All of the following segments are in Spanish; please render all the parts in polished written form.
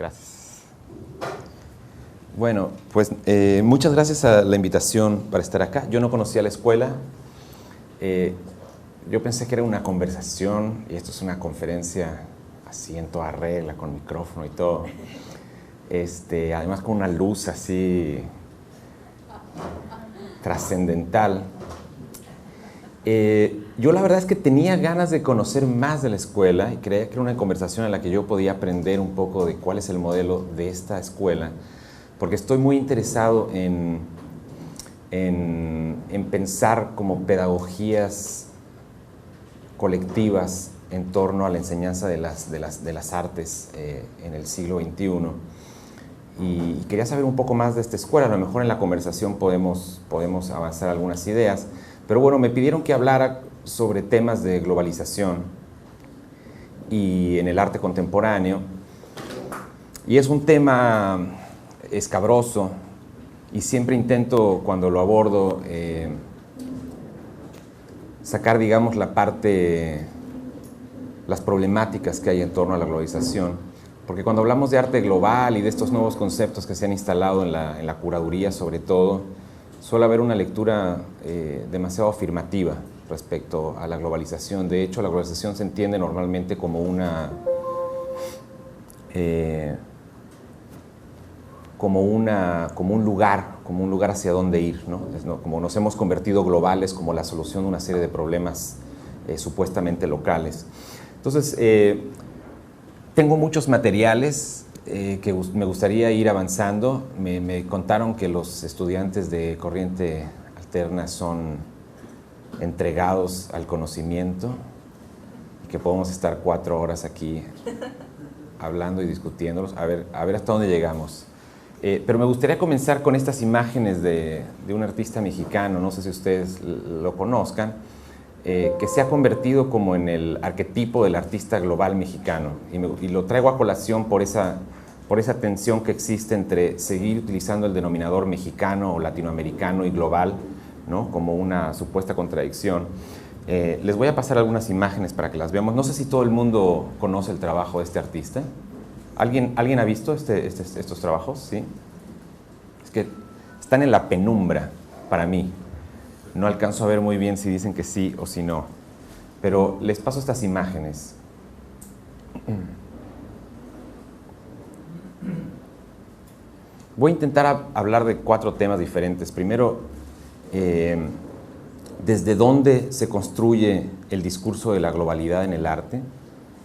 Gracias. Bueno, pues muchas gracias a la invitación para estar acá. Yo no conocía la escuela. Yo pensé que era una conversación y esto es una conferencia así en toda regla, con micrófono y todo. Además con una luz así trascendental. Yo la verdad es que tenía ganas de conocer más de la escuela y creía que era una conversación en la que yo podía aprender un poco de cuál es el modelo de esta escuela, porque estoy muy interesado en pensar como pedagogías colectivas en torno a la enseñanza de las artes en el siglo XXI. Y quería saber un poco más de esta escuela. A lo mejor en la conversación podemos avanzar algunas ideas. Pero bueno, me pidieron que hablara sobre temas de globalización y en el arte contemporáneo. Y es un tema escabroso y siempre intento, cuando lo abordo, sacar, digamos, las problemáticas que hay en torno a la globalización. Porque cuando hablamos de arte global y de estos nuevos conceptos que se han instalado en la curaduría, sobre todo, suele haber una lectura demasiado afirmativa respecto a la globalización. De hecho, la globalización se entiende normalmente como un lugar hacia dónde ir, ¿no? Como nos hemos convertido globales como la solución de una serie de problemas supuestamente locales. Entonces, tengo muchos materiales que me gustaría ir avanzando. Me contaron que los estudiantes de Corriente Alterna son entregados al conocimiento y que podemos estar 4 horas aquí hablando y discutiéndolos, a ver hasta dónde llegamos. Pero me gustaría comenzar con estas imágenes de un artista mexicano, no sé si ustedes lo conozcan, que se ha convertido como en el arquetipo del artista global mexicano. Y lo traigo a colación por esa tensión que existe entre seguir utilizando el denominador mexicano o latinoamericano y global, ¿no? Como una supuesta contradicción. Les voy a pasar algunas imágenes para que las veamos. No sé si todo el mundo conoce el trabajo de este artista. ¿Alguien ha visto estos trabajos? ¿Sí? Es que están en la penumbra para mí. No alcanzo a ver muy bien si dicen que sí o si no. Pero les paso estas imágenes. Voy a intentar hablar de 4 temas diferentes. Primero, desde dónde se construye el discurso de la globalidad en el arte,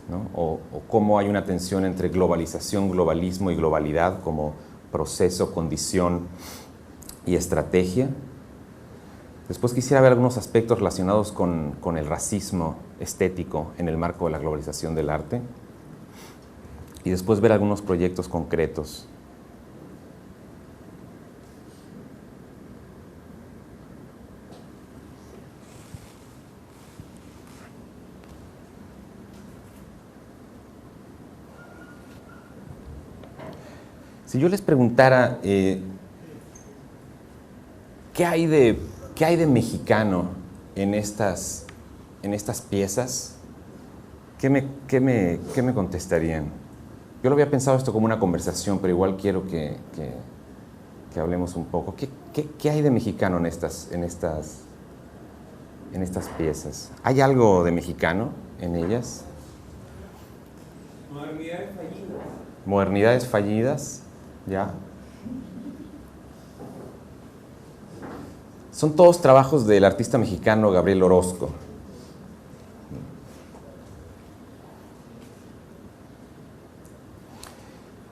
¿no? O cómo hay una tensión entre globalización, globalismo y globalidad como proceso, condición y estrategia. Después quisiera ver algunos aspectos relacionados con el racismo estético en el marco de la globalización del arte. Y después ver algunos proyectos concretos. Si yo les preguntara, ¿qué hay de mexicano en estas piezas? ¿Qué me contestarían? Yo lo había pensado esto como una conversación, pero igual quiero que hablemos un poco. ¿Qué hay de mexicano en estas piezas? ¿Hay algo de mexicano en ellas? Modernidades fallidas. Modernidades fallidas, ya. Son todos trabajos del artista mexicano Gabriel Orozco.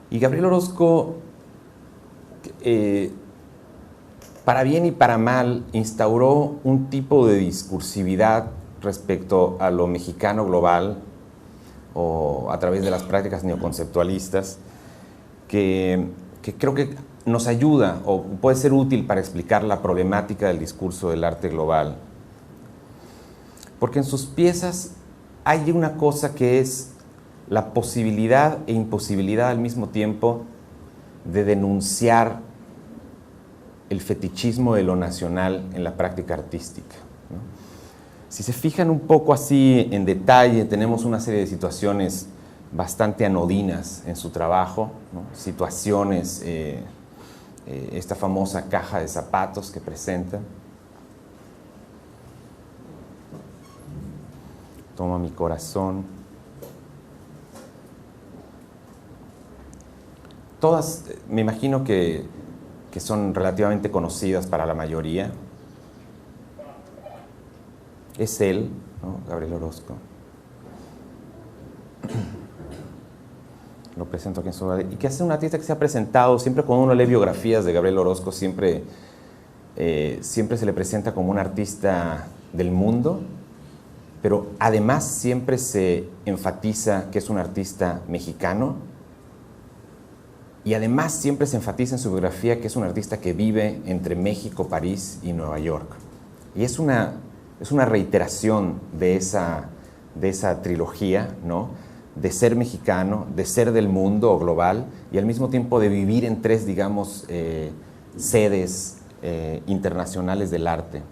Y Gabriel Orozco, para bien y para mal, instauró un tipo de discursividad respecto a lo mexicano global o a través de las prácticas neoconceptualistas que creo que nos ayuda o puede ser útil para explicar la problemática del discurso del arte global. Porque en sus piezas hay una cosa que es la posibilidad e imposibilidad al mismo tiempo de denunciar el fetichismo de lo nacional en la práctica artística, ¿no? Si se fijan un poco así en detalle, tenemos una serie de situaciones bastante anodinas en su trabajo, ¿no? Situaciones, esta famosa caja de zapatos que presenta. Toma mi corazón. Todas, me imagino que son relativamente conocidas para la mayoría. Es él, ¿no? Gabriel Orozco. Lo presento aquí en su... Y que es un artista que se ha presentado, siempre cuando uno lee biografías de Gabriel Orozco, siempre se le presenta como un artista del mundo, pero además siempre se enfatiza que es un artista mexicano, y además siempre se enfatiza en su biografía que es un artista que vive entre México, París y Nueva York. Y es una reiteración de esa trilogía, ¿no? De ser mexicano, de ser del mundo o global, y al mismo tiempo de vivir en tres, digamos, sedes internacionales del arte.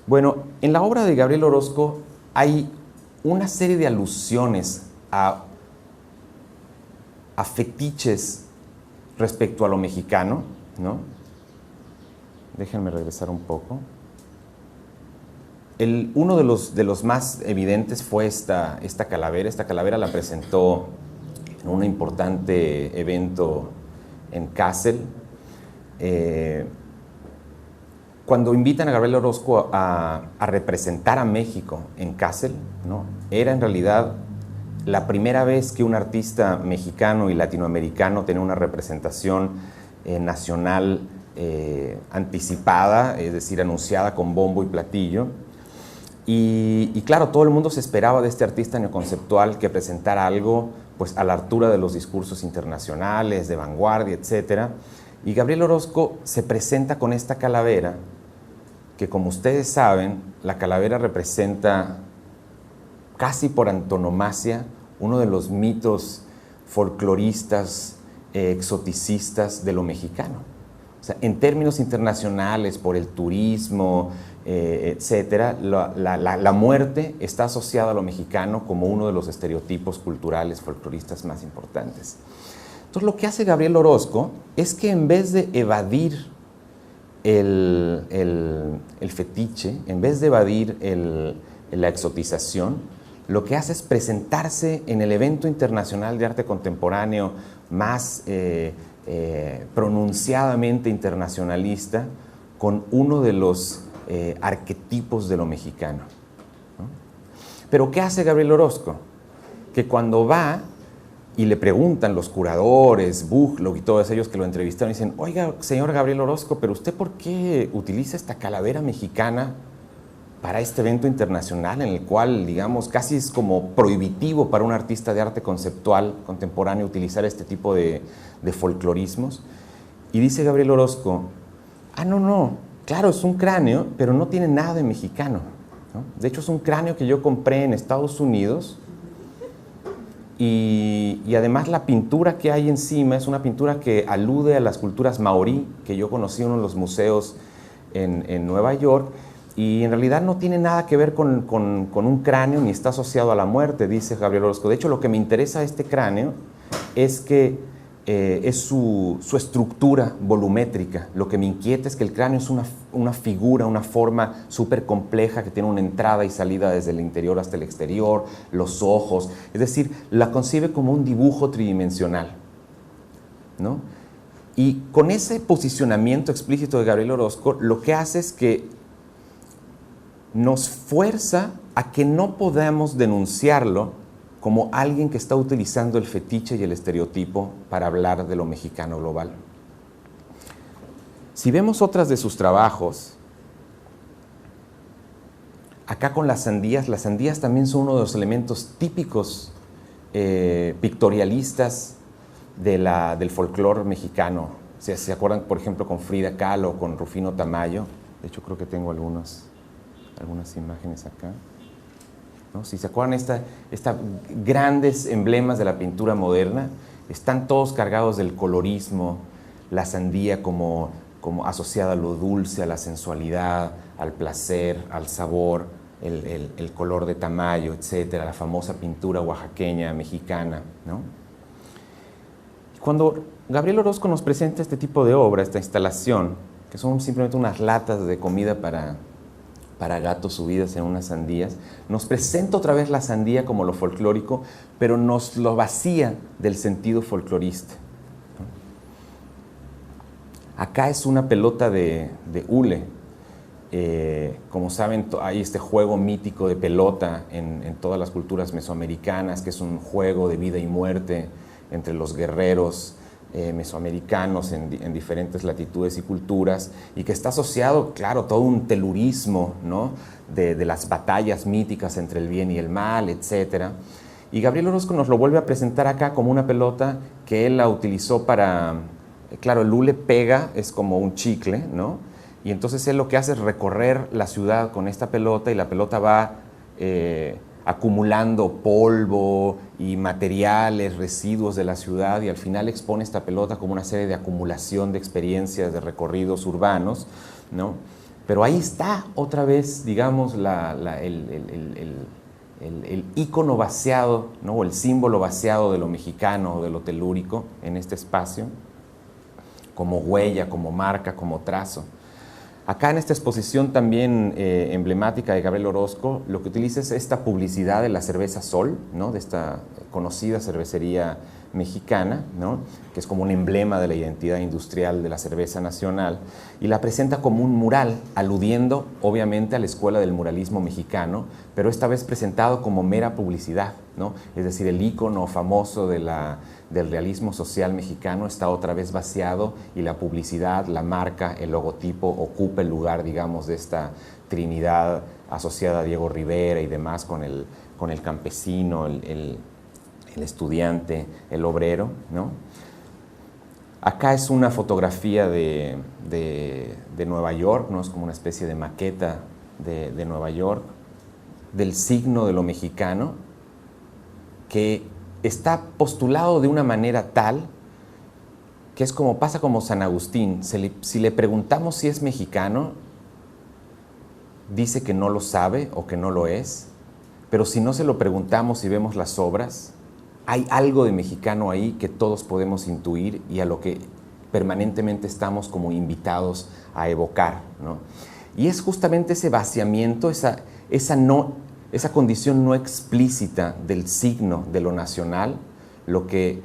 Bueno, en la obra de Gabriel Orozco hay una serie de alusiones a fetiches respecto a lo mexicano, ¿no? Déjenme regresar un poco. Uno de los más evidentes fue esta calavera. Esta calavera la presentó en un importante evento en Kassel. Cuando invitan a Gabriel Orozco a representar a México en Kassel, ¿no? Era en realidad la primera vez que un artista mexicano y latinoamericano tenía una representación nacional anticipada, es decir, anunciada con bombo y platillo. Y claro, todo el mundo se esperaba de este artista neoconceptual que presentara algo pues, a la altura de los discursos internacionales, de vanguardia, etc. Y Gabriel Orozco se presenta con esta calavera, que como ustedes saben, la calavera representa casi por antonomasia uno de los mitos folcloristas, exoticistas de lo mexicano. O sea, en términos internacionales, por el turismo, etcétera, la muerte está asociada a lo mexicano como uno de los estereotipos culturales folcloristas más importantes. Entonces, lo que hace Gabriel Orozco es que en vez de evadir el fetiche, en vez de evadir la exotización, lo que hace es presentarse en el evento internacional de arte contemporáneo más pronunciadamente internacionalista con uno de los arquetipos de lo mexicano, ¿no? Pero ¿qué hace Gabriel Orozco? Que cuando va y le preguntan los curadores, Buchloh y todos ellos que lo entrevistaron, dicen, oiga, señor Gabriel Orozco, pero ¿usted por qué utiliza esta calavera mexicana para este evento internacional en el cual, digamos, casi es como prohibitivo para un artista de arte conceptual contemporáneo utilizar este tipo de folclorismos? Y dice Gabriel Orozco, no, claro, es un cráneo, pero no tiene nada de mexicano, ¿no? De hecho, es un cráneo que yo compré en Estados Unidos y además la pintura que hay encima es una pintura que alude a las culturas maorí que yo conocí en uno de los museos en Nueva York. Y en realidad no tiene nada que ver con un cráneo ni está asociado a la muerte, dice Gabriel Orozco. De hecho, lo que me interesa de este cráneo es que es su estructura volumétrica. Lo que me inquieta es que el cráneo es una figura, una forma súper compleja que tiene una entrada y salida desde el interior hasta el exterior, los ojos. Es decir, la concibe como un dibujo tridimensional, ¿no? Y con ese posicionamiento explícito de Gabriel Orozco, lo que hace es que nos fuerza a que no podamos denunciarlo como alguien que está utilizando el fetiche y el estereotipo para hablar de lo mexicano global. Si vemos otras de sus trabajos, acá con las sandías también son uno de los elementos típicos pictorialistas del folclore mexicano. ¿Se acuerdan, por ejemplo, con Frida Kahlo o con Rufino Tamayo? De hecho, creo que tengo algunas imágenes acá, ¿no? Si se acuerdan, estas grandes emblemas de la pintura moderna están todos cargados del colorismo, la sandía como asociada a lo dulce, a la sensualidad, al placer, al sabor, el color de Tamayo, etcétera, la famosa pintura oaxaqueña, mexicana, ¿no? Cuando Gabriel Orozco nos presenta este tipo de obra, esta instalación, que son simplemente unas latas de comida para gatos subidas en unas sandías, nos presenta otra vez la sandía como lo folclórico, pero nos lo vacía del sentido folclorista. Acá es una pelota de hule. Como saben, hay este juego mítico de pelota en todas las culturas mesoamericanas, que es un juego de vida y muerte entre los guerreros mesoamericanos en diferentes latitudes y culturas, y que está asociado, claro, todo un telurismo, ¿no? de las batallas míticas entre el bien y el mal, etc. Y Gabriel Orozco nos lo vuelve a presentar acá como una pelota que él la utilizó para... Claro, el hule pega, es como un chicle, ¿no? Y entonces él lo que hace es recorrer la ciudad con esta pelota, y la pelota va acumulando polvo y materiales, residuos de la ciudad, y al final expone esta pelota como una serie de acumulación de experiencias, de recorridos urbanos, ¿no? Pero ahí está otra vez, digamos, el ícono vaciado, ¿no? O el símbolo vaciado de lo mexicano, de lo telúrico en este espacio, como huella, como marca, como trazo. Acá en esta exposición también emblemática de Gabriel Orozco, lo que utiliza es esta publicidad de la cerveza Sol, ¿no? De esta conocida cervecería mexicana, ¿no? Que es como un emblema de la identidad industrial de la cerveza nacional, y la presenta como un mural, aludiendo obviamente a la escuela del muralismo mexicano, pero esta vez presentado como mera publicidad, ¿no? Es decir, el ícono famoso del realismo social mexicano está otra vez vaciado, y la publicidad, la marca, el logotipo ocupa el lugar, digamos, de esta trinidad asociada a Diego Rivera y demás, con el campesino, el estudiante, el obrero, ¿no? Acá es una fotografía de Nueva York, ¿no? Es como una especie de maqueta de Nueva York, del signo de lo mexicano, que está postulado de una manera tal que es como pasa como San Agustín. Si le preguntamos si es mexicano, dice que no lo sabe o que no lo es, pero si no se lo preguntamos y vemos las obras, hay algo de mexicano ahí que todos podemos intuir y a lo que permanentemente estamos como invitados a evocar, ¿no? Y es justamente ese vaciamiento, esa condición no explícita del signo de lo nacional, lo que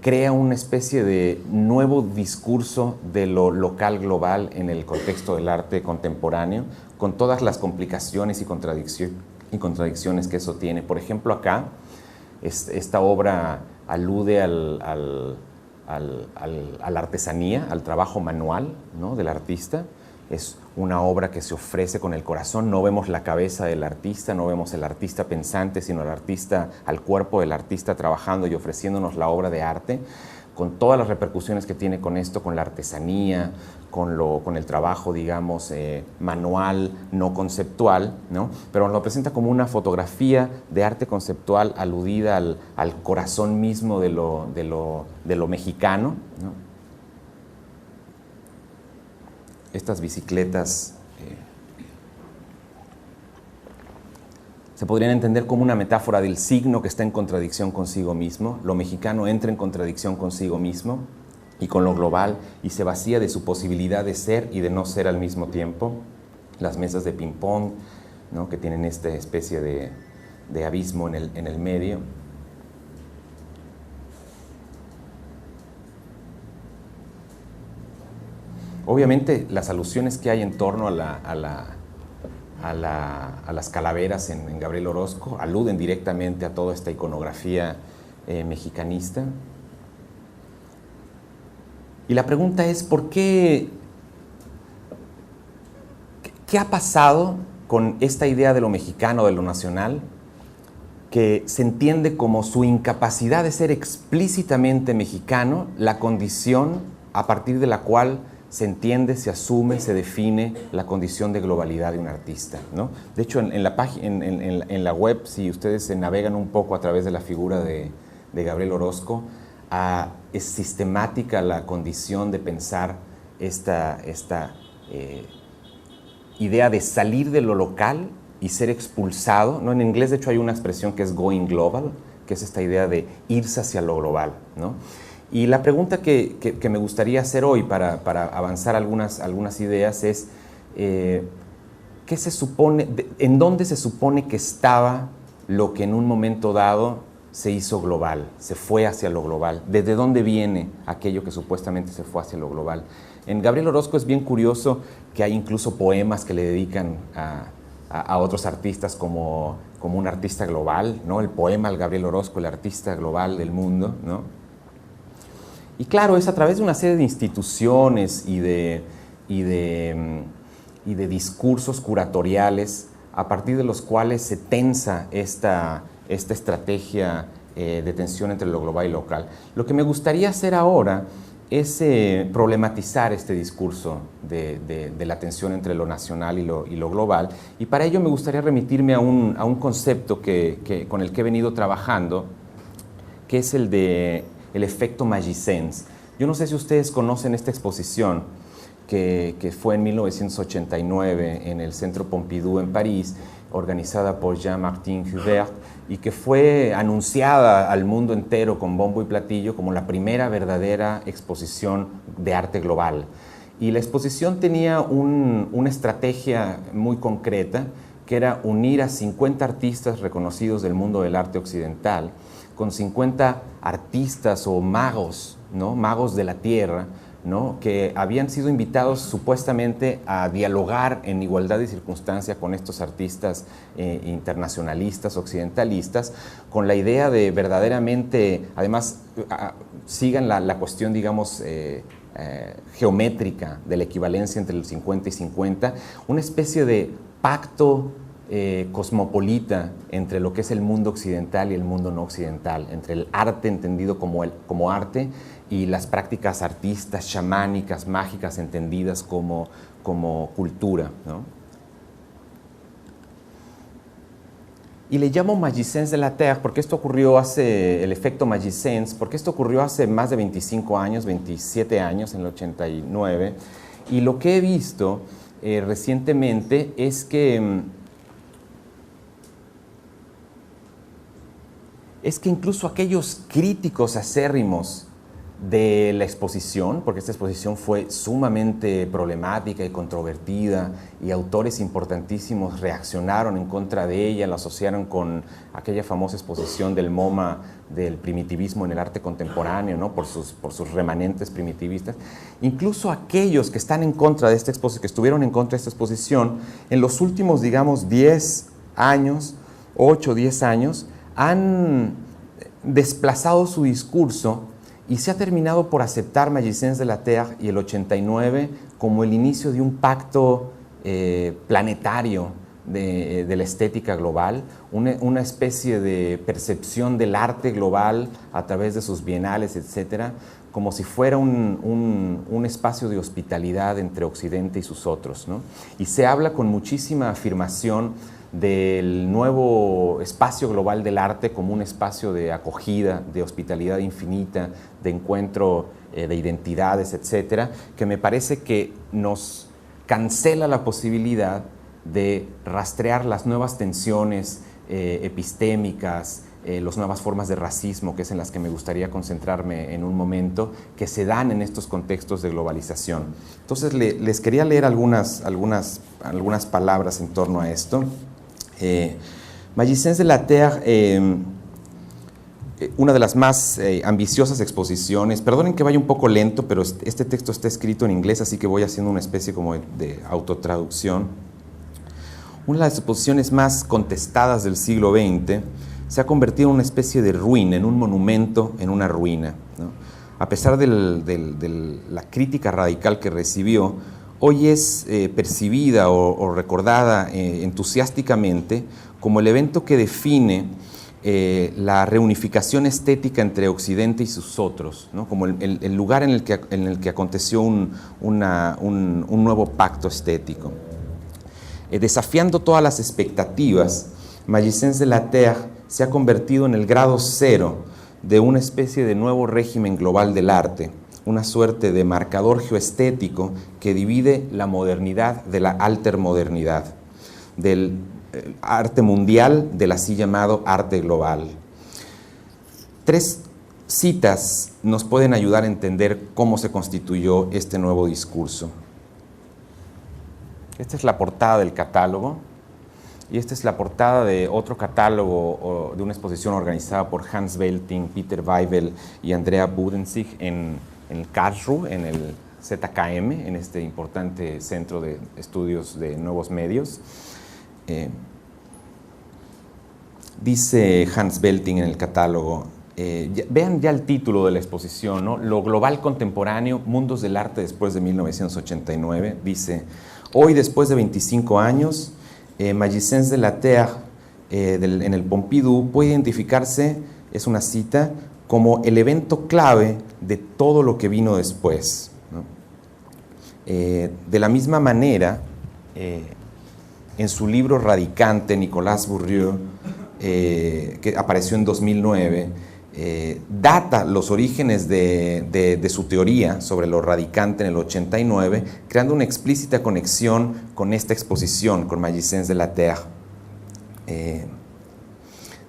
crea una especie de nuevo discurso de lo local global en el contexto del arte contemporáneo, con todas las complicaciones y contradicciones que eso tiene. Por ejemplo, acá, esta obra alude a la artesanía, al trabajo manual, ¿no? del artista. Es una obra que se ofrece con el corazón, no vemos la cabeza del artista, no vemos el artista pensante, sino al cuerpo del artista trabajando y ofreciéndonos la obra de arte, con todas las repercusiones que tiene con esto, con la artesanía, con el trabajo, digamos, manual, no conceptual, ¿no? Pero nos lo presenta como una fotografía de arte conceptual aludida al corazón mismo de lo mexicano, ¿no? Estas bicicletas se podrían entender como una metáfora del signo que está en contradicción consigo mismo. Lo mexicano entra en contradicción consigo mismo y con lo global, y se vacía de su posibilidad de ser y de no ser al mismo tiempo. Las mesas de ping-pong, ¿no? que tienen esta especie de abismo en el medio. Obviamente las alusiones que hay en torno a las calaveras en Gabriel Orozco aluden directamente a toda esta iconografía mexicanista. Y la pregunta es, ¿por qué? ¿Qué ha pasado con esta idea de lo mexicano, de lo nacional, que se entiende como su incapacidad de ser explícitamente mexicano, la condición a partir de la cual se entiende, se asume, se define la condición de globalidad de un artista, ¿no? De hecho, en la web, si ustedes se navegan un poco a través de la figura de Gabriel Orozco, es sistemática la condición de pensar esta idea de salir de lo local y ser expulsado, ¿no? En inglés, de hecho, hay una expresión que es going global, que es esta idea de irse hacia lo global, ¿no? Y la pregunta que me gustaría hacer hoy para avanzar algunas ideas es, ¿qué se supone, en dónde se supone que estaba lo que en un momento dado se hizo global, se fue hacia lo global? ¿Desde dónde viene aquello que supuestamente se fue hacia lo global? En Gabriel Orozco es bien curioso que hay incluso poemas que le dedican a otros artistas como un artista global, ¿no? El poema al Gabriel Orozco, el artista global del mundo, ¿no? Y claro, es a través de una serie de instituciones y de discursos curatoriales a partir de los cuales se tensa esta estrategia de tensión entre lo global y lo local. Lo que me gustaría hacer ahora es problematizar este discurso de la tensión entre lo nacional y lo global, y para ello me gustaría remitirme a un concepto con el que he venido trabajando, que es el efecto Magissens. Yo no sé si ustedes conocen esta exposición que fue en 1989 en el Centro Pompidou en París, organizada por Jean-Martin Hubert, y que fue anunciada al mundo entero con bombo y platillo como la primera verdadera exposición de arte global. Y la exposición tenía una estrategia muy concreta, que era unir a 50 artistas reconocidos del mundo del arte occidental, con 50 artistas o magos, ¿no? Magos de la tierra, ¿no? Que habían sido invitados supuestamente a dialogar en igualdad de circunstancia con estos artistas internacionalistas, occidentalistas, con la idea de verdaderamente, además, sigan la cuestión, digamos, geométrica de la equivalencia entre el 50 y 50, una especie de pacto cosmopolita entre lo que es el mundo occidental y el mundo no occidental, entre el arte entendido como arte y las prácticas artistas, chamánicas, mágicas, entendidas como cultura, ¿no? Y le llamo Magissens de la Terre porque esto ocurrió el efecto Magissens, porque esto ocurrió hace más de 25 años, 27 años, en el 89, y lo que he visto recientemente es que incluso aquellos críticos acérrimos de la exposición, porque esta exposición fue sumamente problemática y controvertida, y autores importantísimos reaccionaron en contra de ella, la asociaron con aquella famosa exposición del MoMA del primitivismo en el arte contemporáneo, ¿no? por sus remanentes primitivistas. Incluso aquellos que están en contra de esta exposición, que estuvieron en contra de esta exposición, en los últimos, digamos, 10 años, 8 o 10 años, han desplazado su discurso y se ha terminado por aceptar Magissens de la Terre y el 89 como el inicio de un pacto planetario de la estética global, una especie de percepción del arte global a través de sus bienales, etcétera, como si fuera un espacio de hospitalidad entre Occidente y sus otros, ¿no? Y se habla con muchísima afirmación del nuevo espacio global del arte como un espacio de acogida, de hospitalidad infinita, de encuentro de identidades, etcétera, que me parece que nos cancela la posibilidad de rastrear las nuevas tensiones epistémicas, las nuevas formas de racismo, que es en las que me gustaría concentrarme en un momento, que se dan en estos contextos de globalización. Entonces, les quería leer algunas palabras en torno a esto. Magissens de la Terre, una de las más ambiciosas exposiciones, perdonen que vaya un poco lento, pero este texto está escrito en inglés, así que voy haciendo una especie como de autotraducción. Una de las exposiciones más contestadas del siglo XX se ha convertido en una especie de ruina, en un monumento, en una ruina, ¿no? A pesar de la crítica radical que recibió, hoy es percibida o recordada entusiásticamente como el evento que define la reunificación estética entre Occidente y sus otros, ¿no? Como el lugar en el que aconteció un nuevo pacto estético. Desafiando todas las expectativas, Magissens de la Terre se ha convertido en el grado cero de una especie de nuevo régimen global del arte, una suerte de marcador geoestético que divide la modernidad de la altermodernidad, del arte mundial del así llamado arte global. 3 citas nos pueden ayudar a entender cómo se constituyó este nuevo discurso. Esta es la portada del catálogo y esta es la portada de otro catálogo de una exposición organizada por Hans Belting, Peter Weibel y Andrea Budenzig en Karlsruhe, en el ZKM, en este importante centro de estudios de nuevos medios. Dice Hans Belting en el catálogo, vean ya el título de la exposición, ¿no? Lo global contemporáneo, mundos del arte después de 1989. Dice, hoy después de 25 años, Magiciens de la Terre en el Pompidou puede identificarse, es una cita, como el evento clave de todo lo que vino después, ¿no? De la misma manera, en su libro radicante, Nicolas Bourrieu, que apareció en 2009, data los orígenes de su teoría sobre lo radicante en el 89, creando una explícita conexión con esta exposición, con Magiciens de la Terre.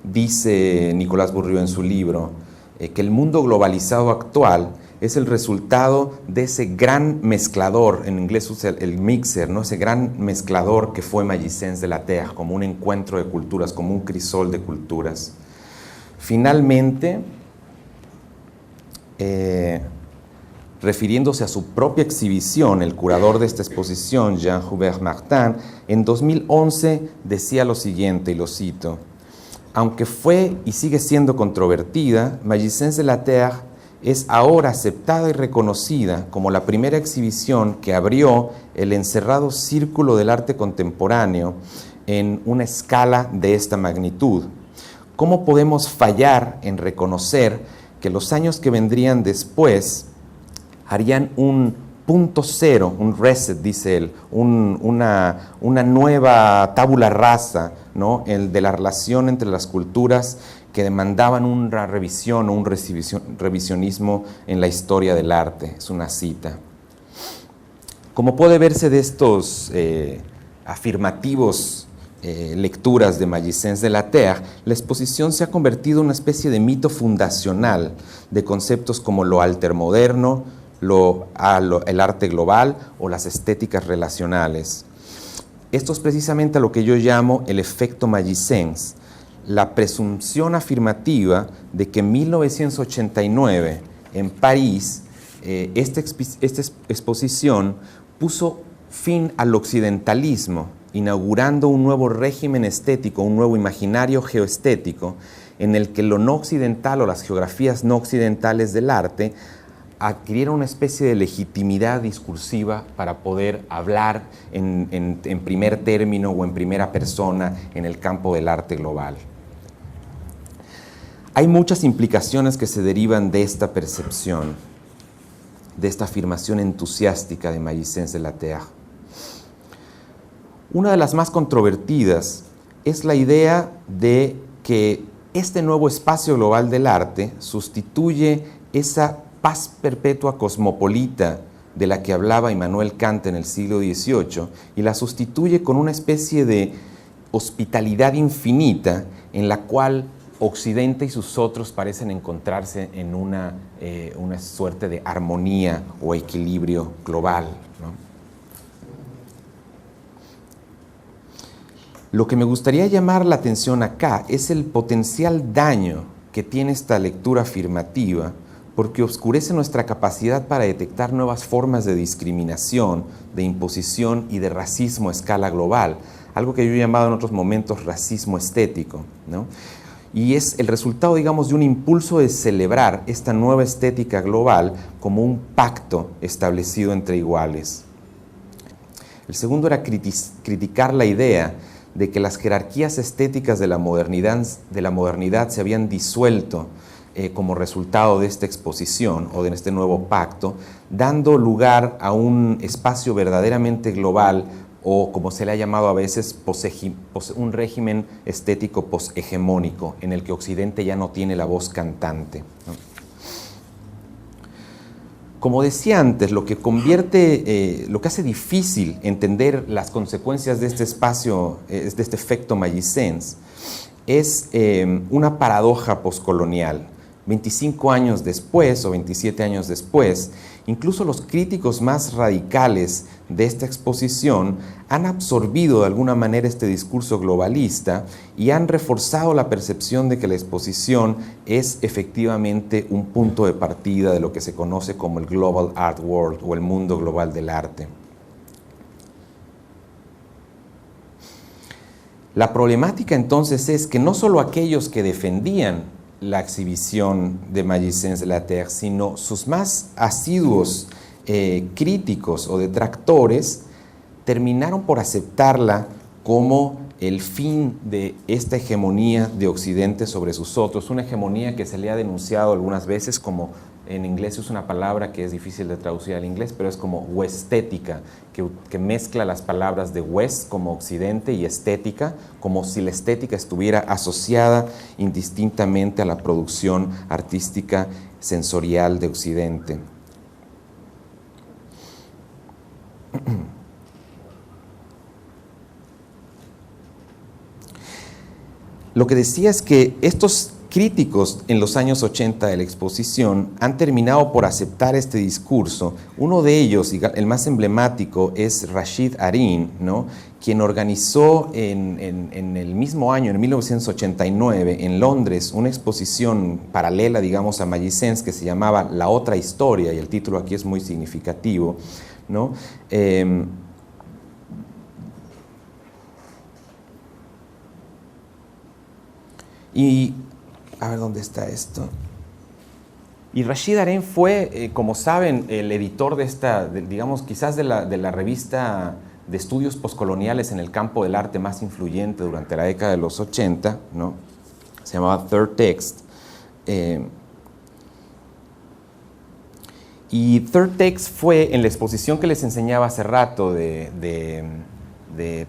Dice Nicolas Bourrieu en su libro que el mundo globalizado actual es el resultado de ese gran mezclador, en inglés usa el mixer, ¿no? Ese gran mezclador que fue Magiciens de la Terre, como un encuentro de culturas, como un crisol de culturas. Finalmente, refiriéndose a su propia exhibición, el curador de esta exposición, Jean-Hubert Martin, en 2011 decía lo siguiente, y lo cito, aunque fue y sigue siendo controvertida, Magiciens de la Terre es ahora aceptada y reconocida como la primera exhibición que abrió el encerrado círculo del arte contemporáneo en una escala de esta magnitud. ¿Cómo podemos fallar en reconocer que los años que vendrían después harían un punto cero, un reset, dice él, una nueva tabula rasa, ¿no? El de la relación entre las culturas que demandaban una revisión o un revisionismo en la historia del arte? Es una cita. Como puede verse de estos afirmativos lecturas de Magiciens de la Terre, la exposición se ha convertido en una especie de mito fundacional de conceptos como lo altermoderno, el arte global o las estéticas relacionales. Esto es precisamente a lo que yo llamo el efecto Magiciens, la presunción afirmativa de que en 1989 en París esta exposición puso fin al occidentalismo, inaugurando un nuevo régimen estético, un nuevo imaginario geoestético, en el que lo no occidental o las geografías no occidentales del arte adquirieron una especie de legitimidad discursiva para poder hablar en primer término o en primera persona en el campo del arte global. Hay muchas implicaciones que se derivan de esta percepción, de esta afirmación entusiástica de Magiciens de la Terre. Una de las más controvertidas es la idea de que este nuevo espacio global del arte sustituye esa paz perpetua cosmopolita de la que hablaba Immanuel Kant en el siglo XVIII y la sustituye con una especie de hospitalidad infinita en la cual Occidente y sus otros parecen encontrarse en una suerte de armonía o equilibrio global, ¿no? Lo que me gustaría llamar la atención acá es el potencial daño que tiene esta lectura afirmativa, porque oscurece nuestra capacidad para detectar nuevas formas de discriminación, de imposición y de racismo a escala global, algo que yo he llamado en otros momentos racismo estético, ¿no? Y es el resultado, digamos, de un impulso de celebrar esta nueva estética global como un pacto establecido entre iguales. El segundo era criticar la idea de que las jerarquías estéticas de la modernidad se habían disuelto como resultado de esta exposición o de este nuevo pacto, dando lugar a un espacio verdaderamente global o, como se le ha llamado a veces, un régimen estético poshegemónico, en el que Occidente ya no tiene la voz cantante, ¿no? Como decía antes, lo que hace difícil entender las consecuencias de este espacio, de este efecto Magiciennes, es una paradoja poscolonial. 25 años después o 27 años después, incluso los críticos más radicales de esta exposición han absorbido de alguna manera este discurso globalista y han reforzado la percepción de que la exposición es efectivamente un punto de partida de lo que se conoce como el Global Art World o el mundo global del arte. La problemática entonces es que no solo aquellos que defendían la exhibición de Magiciennes de la Terre, sino sus más asiduos críticos o detractores terminaron por aceptarla como el fin de esta hegemonía de Occidente sobre sus otros, una hegemonía que se le ha denunciado algunas veces como, en inglés es una palabra que es difícil de traducir al inglés, pero es como westética, que mezcla las palabras de west como occidente y estética, como si la estética estuviera asociada indistintamente a la producción artística sensorial de Occidente. Lo que decía es que estos críticos en los años 80 de la exposición han terminado por aceptar este discurso. Uno de ellos, el más emblemático, es Rashid Arin, ¿no?, quien organizó en el mismo año, en 1989, en Londres, una exposición paralela, digamos, a Magiciennes que se llamaba La Otra Historia, y el título aquí es muy significativo, ¿no? Y, a ver, ¿dónde está esto? Y Rashid Arin fue, como saben, el editor de esta, digamos, quizás de la revista de estudios postcoloniales en el campo del arte más influyente durante la década de los 80, ¿no? Se llamaba Third Text. Y Third Text fue en la exposición que les enseñaba hace rato de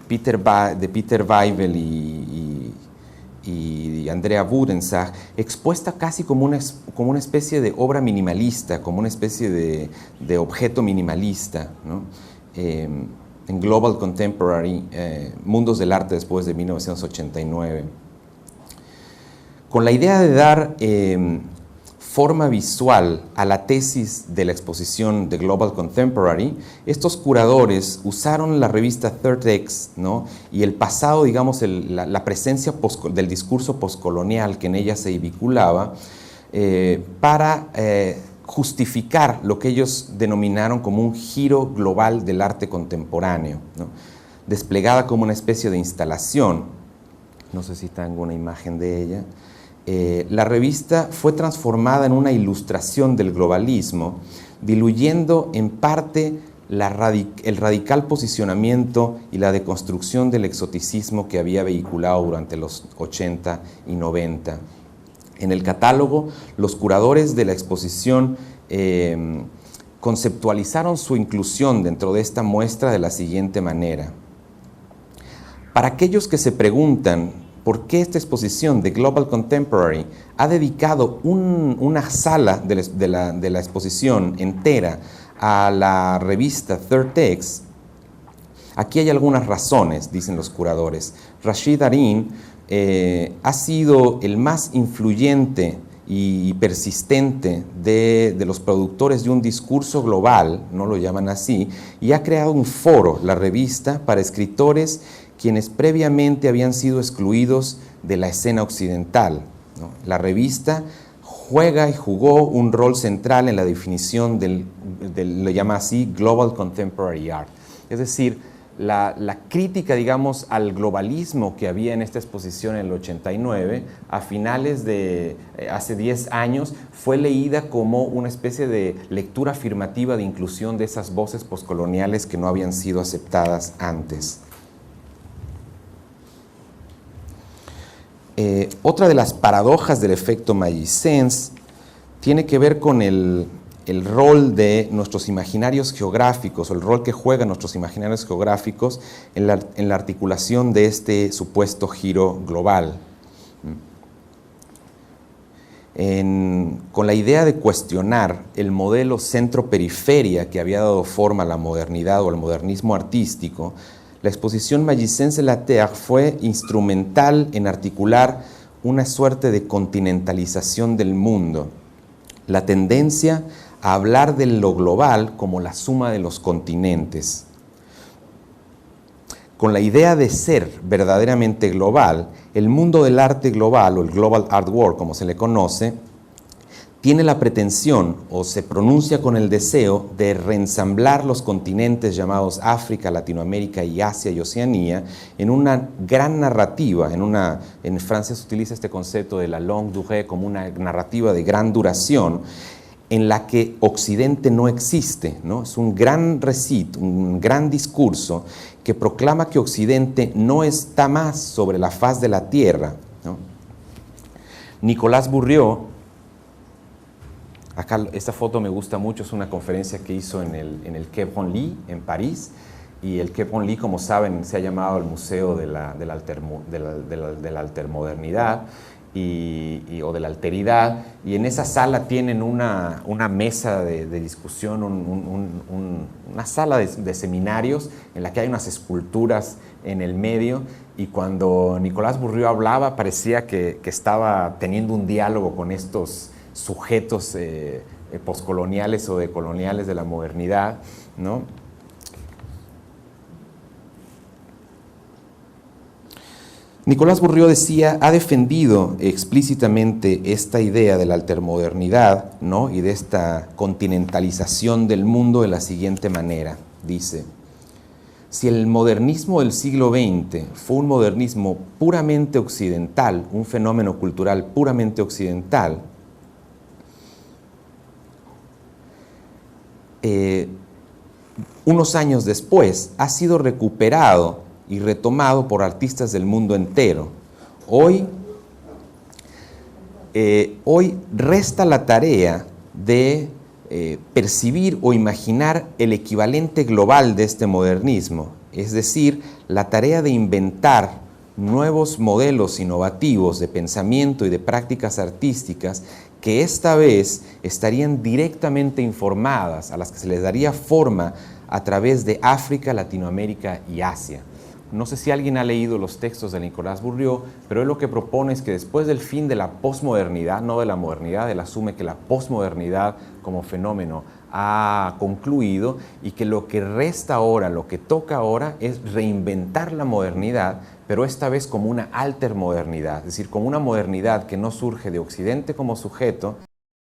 Peter Weibel y Andrea Budensag, expuesta casi como una especie de obra minimalista, como una especie de objeto minimalista, ¿no? En Global Contemporary, Mundos del Arte después de 1989. Con la idea de dar forma visual a la tesis de la exposición de Global Contemporary, estos curadores usaron la revista Third Text, ¿no?, y el pasado, digamos, la presencia del discurso postcolonial que en ella se vinculaba, para justificar lo que ellos denominaron como un giro global del arte contemporáneo, ¿no?, desplegada como una especie de instalación. No sé si tengo una imagen de ella. La revista fue transformada en una ilustración del globalismo, diluyendo en parte el radical posicionamiento y la deconstrucción del exoticismo que había vehiculado durante los 80 y 90. En el catálogo, los curadores de la exposición conceptualizaron su inclusión dentro de esta muestra de la siguiente manera. Para aquellos que se preguntan por qué esta exposición de Global Contemporary ha dedicado una sala de la exposición entera a la revista Third Text, aquí hay algunas razones, dicen los curadores. Rashid Arin ha sido el más influyente y persistente de los productores de un discurso global, no lo llaman así, y ha creado un foro, la revista, para escritores quienes previamente habían sido excluidos de la escena occidental, ¿no? La revista juega y jugó un rol central en la definición lo llama así, Global Contemporary Art. Es decir, la crítica, digamos, al globalismo que había en esta exposición en el 89, a finales de hace 10 años, fue leída como una especie de lectura afirmativa de inclusión de esas voces postcoloniales que no habían sido aceptadas antes. Otra de las paradojas del efecto Magiciennes tiene que ver con el rol de nuestros imaginarios geográficos, o el rol que juegan nuestros imaginarios geográficos en la articulación de este supuesto giro global. con la idea de cuestionar el modelo centro-periferia que había dado forma a la modernidad o al modernismo artístico, la exposición Magissense La Terre fue instrumental en articular una suerte de continentalización del mundo, la tendencia a hablar de lo global como la suma de los continentes. Con la idea de ser verdaderamente global, el mundo del arte global, o el Global Art World, como se le conoce, tiene la pretensión, o se pronuncia con el deseo, de reensamblar los continentes llamados África, Latinoamérica y Asia y Oceanía en una gran narrativa. En Francia se utiliza este concepto de la longue durée como una narrativa de gran duración, en la que Occidente no existe, ¿no? Es un gran recit, un gran discurso que proclama que Occidente no está más sobre la faz de la Tierra, ¿no? Nicolás Bourriaud, acá esta foto me gusta mucho, es una conferencia que hizo en el Quai Branly, en París, y el Quai Branly, como saben, se ha llamado el Museo de la Altermodernidad, o de la alteridad, y en esa sala tienen una mesa de discusión, una sala de seminarios en la que hay unas esculturas en el medio, y cuando Nicolás Bourriaud hablaba parecía que estaba teniendo un diálogo con estos sujetos poscoloniales o decoloniales de la modernidad, ¿no? Nicolás Bourriaud decía, ha defendido explícitamente esta idea de la altermodernidad, ¿no? Y de esta continentalización del mundo de la siguiente manera. Dice, si el modernismo del siglo XX fue un modernismo puramente occidental, un fenómeno cultural puramente occidental, unos años después ha sido recuperado y retomado por artistas del mundo entero. Hoy resta la tarea de percibir o imaginar el equivalente global de este modernismo, es decir, la tarea de inventar nuevos modelos innovativos de pensamiento y de prácticas artísticas que esta vez estarían directamente informadas, a las que se les daría forma a través de África, Latinoamérica y Asia. No sé si alguien ha leído los textos de Nicolás Bourriaud, pero él lo que propone es que después del fin de la posmodernidad, no de la modernidad, él asume que la posmodernidad como fenómeno ha concluido y que lo que resta ahora, lo que toca ahora es reinventar la modernidad, pero esta vez como una altermodernidad, es decir, como una modernidad que no surge de Occidente como sujeto,